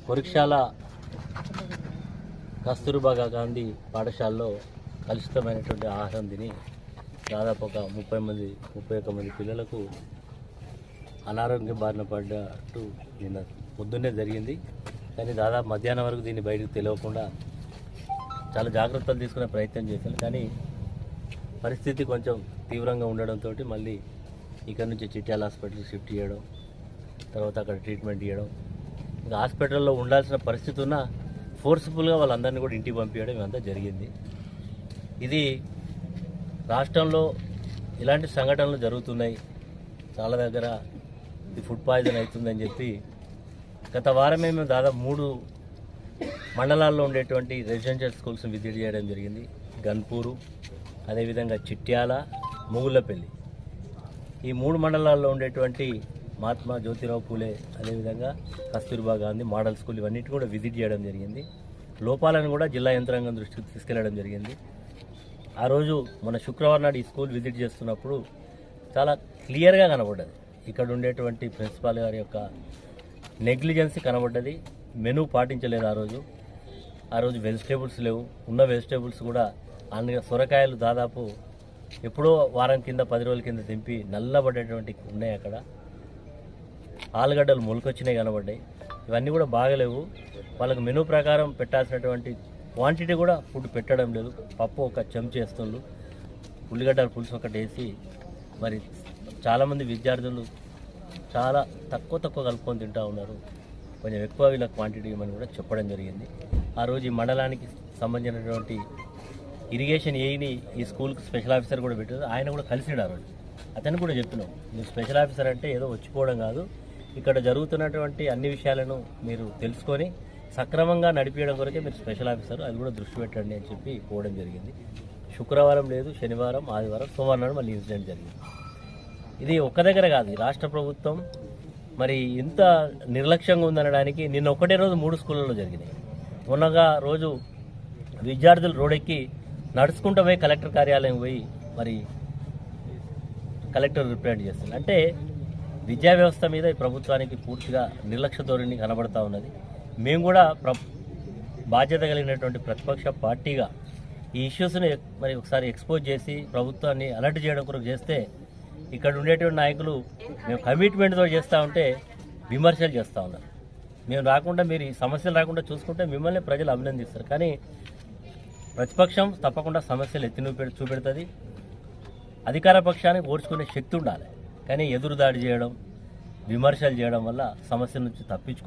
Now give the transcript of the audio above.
కొరిక్షాల కస్తూర్బా గాంధీ పాఠశాలలో కలుషితమైనటువంటి ఆహారం తిని దాదాపు ఒక 31 మంది పిల్లలకు అనారోగ్యం బారిన పడ్డట్టు నిన్న పొద్దున్నే జరిగింది. కానీ దాదాపు మధ్యాహ్నం వరకు దీన్ని బయటకు తెలియకుండా చాలా జాగ్రత్తలు తీసుకునే ప్రయత్నం చేశాను. కానీ పరిస్థితి కొంచెం తీవ్రంగా ఉండడంతో మళ్ళీ ఇక్కడ నుంచి చిట్యాల హాస్పిటల్ షిఫ్ట్ చేయడం, తర్వాత అక్కడ ట్రీట్మెంట్ చేయడం, ఇంకా హాస్పిటల్లో ఉండాల్సిన పరిస్థితి ఉన్న ఫోర్స్ఫుల్గా వాళ్ళందరినీ కూడా ఇంటికి పంపించడం ఇదంతా జరిగింది. ఇది రాష్ట్రంలో ఇలాంటి సంఘటనలు జరుగుతున్నాయి. చాలా దగ్గర ఇది ఫుడ్ పాయిజన్ అవుతుందని చెప్పి గత వారమే మేము దాదాపు 3 మండలాల్లో ఉండేటువంటి రెసిడెన్షియల్ స్కూల్స్ విజిట్ చేయడం జరిగింది. గన్పూరు, అదేవిధంగా చిట్యాల, ముగుళ్ళపల్లి, ఈ 3 మండలాల్లో ఉండేటువంటి మహాత్మా జ్యోతిరావు పూలే, అదేవిధంగా కస్తూర్బా గాంధీ మోడల్ స్కూల్ ఇవన్నిటి కూడా విజిట్ చేయడం జరిగింది. లోపాలను కూడా జిల్లా యంత్రాంగం దృష్టికి తీసుకెళ్లడం జరిగింది. ఆ రోజు మన శుక్రవారం నాడు ఈ స్కూల్ విజిట్ చేస్తున్నప్పుడు చాలా క్లియర్గా కనబడ్డది. ఇక్కడ ఉండేటువంటి ప్రిన్సిపాల్ గారి యొక్క నెగ్లిజెన్సీ కనబడ్డది. మెనూ పాటించలేదు ఆ రోజు వెజిటేబుల్స్ లేవు. ఉన్న వెజిటేబుల్స్ కూడా సొరకాయలు దాదాపు ఎప్పుడో వారం కింద 10 రోజుల కింద తెంపి నల్లబడేటువంటి ఉన్నాయి. అక్కడ ఆలుగడ్డలు మొలకొచ్చినాయి కనబడ్డాయి. ఇవన్నీ కూడా బాగలేవు. వాళ్ళకి మెనూ ప్రకారం పెట్టాల్సినటువంటి క్వాంటిటీ కూడా ఫుడ్ పెట్టడం లేదు. పప్పు ఒక చెంచేస్తుండ్రు, ఉల్లిగడ్డల పులుసు ఒకటి వేసి, మరి చాలామంది విద్యార్థులు చాలా తక్కువ కలుపుకొని తింటూ ఉన్నారు. కొంచెం ఎక్కువ వీళ్ళ క్వాంటిటీ ఇవ్వమని కూడా చెప్పడం జరిగింది. ఆ రోజు ఈ మండలానికి సంబంధించినటువంటి ఇరిగేషన్ ఏఈని ఈ స్కూల్కి స్పెషల్ ఆఫీసర్ కూడా పెట్టారు. ఆయన కూడా కలిసిడు. ఆ రోజు అతను కూడా చెప్పినాం, మీరు స్పెషల్ ఆఫీసర్ అంటే ఏదో వచ్చిపోవడం కాదు, ఇక్కడ జరుగుతున్నటువంటి అన్ని విషయాలను మీరు తెలుసుకొని సక్రమంగా నడిపించడం కొరకే మీరు స్పెషల్ ఆఫీసర్, అది కూడా దృష్టి పెట్టండి అని చెప్పి పోవడం జరిగింది. శుక్రవారం లేదు, శనివారం, ఆదివారం, సోమవారం నాడు మళ్ళీ ఇన్సిడెంట్ జరిగింది. ఇది ఒక్క దగ్గర కాదు, రాష్ట్ర ప్రభుత్వం మరి ఇంత నిర్లక్ష్యంగా ఉందనడానికి నిన్న ఒకటే రోజు 3 స్కూళ్ళలో జరిగినాయి. మొన్నగా రోజు విద్యార్థులు రోడ్డెక్కి నడుచుకుంటూ పోయి కలెక్టర్ కార్యాలయం పోయి మరి కలెక్టర్ రిప్రజెంట్ చేస్తుంది. అంటే విద్యా వ్యవస్థ మీద ఈ ప్రభుత్వానికి పూర్తిగా నిర్లక్ష్య ధోరణి కనబడతా ఉన్నది. మేము కూడా బాధ్యత కలిగినటువంటి ప్రతిపక్ష పార్టీగా ఈ ఇష్యూస్ని మరి ఒకసారి ఎక్స్పోజ్ చేసి ప్రభుత్వాన్ని అలర్ట్ చేయడం కొరకు చేస్తే, ఇక్కడ ఉండేటువంటి నాయకులు మేము కమిట్మెంట్తో చేస్తూ ఉంటే విమర్శలు చేస్తూ ఉన్నారు. మేము రాకుండా, మీరు ఈ సమస్యలు రాకుండా చూసుకుంటే మిమ్మల్ని ప్రజలు అభినందిస్తారు. కానీ ప్రతిపక్షం తప్పకుండా సమస్యలు ఎత్తి చూపెడుతుంది. అధికార పక్షానికి ఓర్చుకునే శక్తి ఉండాలి. కానీ ఎదురుదాడి చేయడం, విమర్శలు చేయడం వల్ల సమస్య నుంచి తప్పించుకో